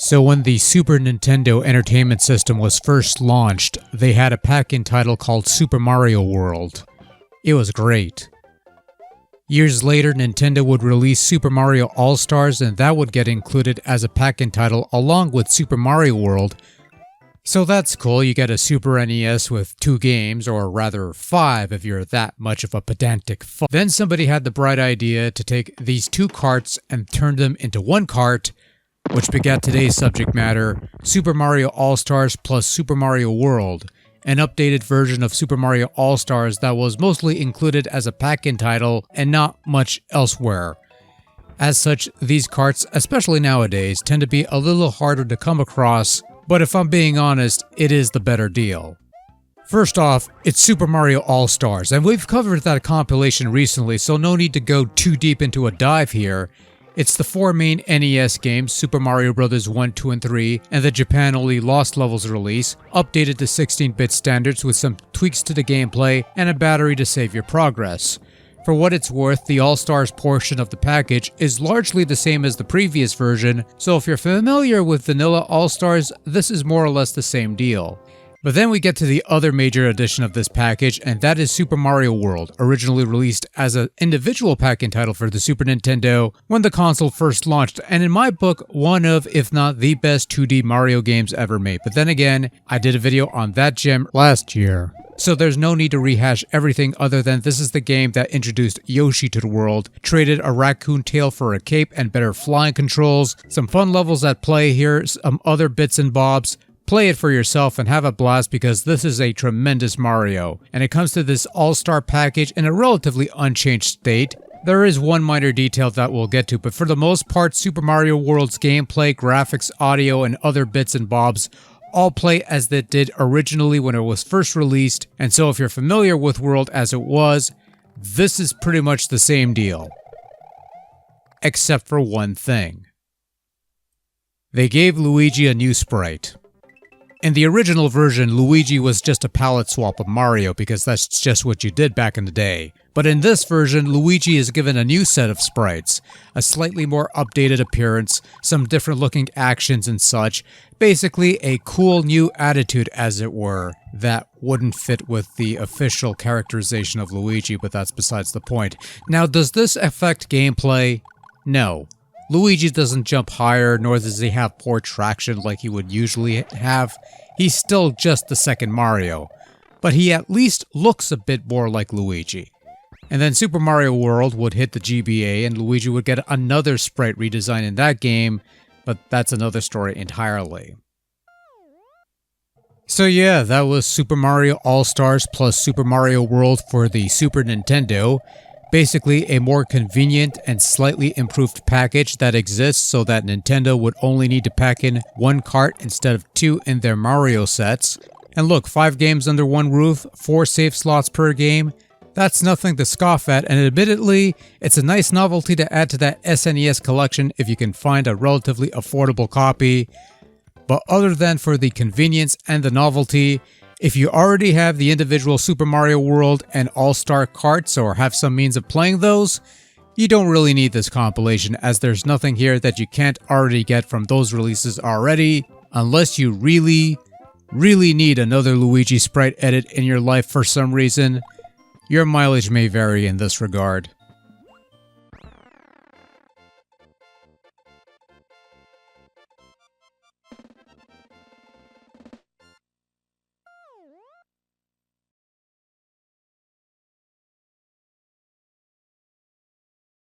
So when the Super Nintendo Entertainment System was first launched, they had a pack-in title called Super Mario World. It was great. Years later, Nintendo would release Super Mario All-Stars, and that would get included as a pack-in title along with Super Mario World. So that's cool, you get a Super NES with 2 games, or rather 5 if you're that much of a pedantic fuck. Then somebody had the bright idea to take these 2 carts and turn them into 1 cart, which begat today's subject matter, Super Mario All-Stars plus Super Mario World, an updated version of Super Mario All-Stars that was mostly included as a pack-in title and not much elsewhere. As such, these carts, especially nowadays, tend to be a little harder to come across, but if I'm being honest, it is the better deal. First off, it's Super Mario All-Stars, and we've covered that compilation recently, so no need to go too deep into a dive here. It's the 4 main NES games, Super Mario Bros. 1, 2, and 3, and the Japan-only Lost Levels release, updated to 16-bit standards with some tweaks to the gameplay and a battery to save your progress. For what it's worth, the All-Stars portion of the package is largely the same as the previous version, so if you're familiar with vanilla All-Stars, this is more or less the same deal. But then we get to the other major addition of this package, and that is Super Mario World, originally released as an individual pack-in title for the Super Nintendo when the console first launched, and in my book, one of, if not the best 2D Mario games ever made. But then again, I did a video on that gem last year, so there's no need to rehash everything other than this is the game that introduced Yoshi to the world, traded a raccoon tail for a cape and better flying controls, some fun levels at play here, some other bits and bobs. Play it for yourself and have a blast because this is a tremendous Mario, and it comes to this all-star package in a relatively unchanged state. There is one minor detail that we'll get to, but for the most part, Super Mario World's gameplay, graphics, audio, and other bits and bobs all play as they did originally when it was first released, and so if you're familiar with World as it was, this is pretty much the same deal. Except for one thing. They gave Luigi a new sprite. In the original version, Luigi was just a palette swap of Mario because that's just what you did back in the day. But in this version, Luigi is given a new set of sprites, a slightly more updated appearance, some different looking actions and such, basically a cool new attitude as it were, that wouldn't fit with the official characterization of Luigi, but that's besides the point. Now, does this affect gameplay? No. Luigi doesn't jump higher, nor does he have poor traction like he would usually have. He's still just the second Mario, but he at least looks a bit more like Luigi. And then Super Mario World would hit the GBA and Luigi would get another sprite redesign in that game, but that's another story entirely. So yeah, that was Super Mario All-Stars plus Super Mario World for the Super Nintendo. Basically a more convenient and slightly improved package that exists so that Nintendo would only need to pack in 1 cart instead of 2 in their Mario sets. And look, 5 games under one roof, 4 save slots per game, that's nothing to scoff at, and admittedly, it's a nice novelty to add to that SNES collection if you can find a relatively affordable copy. But other than for the convenience and the novelty, if you already have the individual Super Mario World and All-Star carts or have some means of playing those, you don't really need this compilation as there's nothing here that you can't already get from those releases already, unless you really need another Luigi sprite edit in your life for some reason. Your mileage may vary in this regard.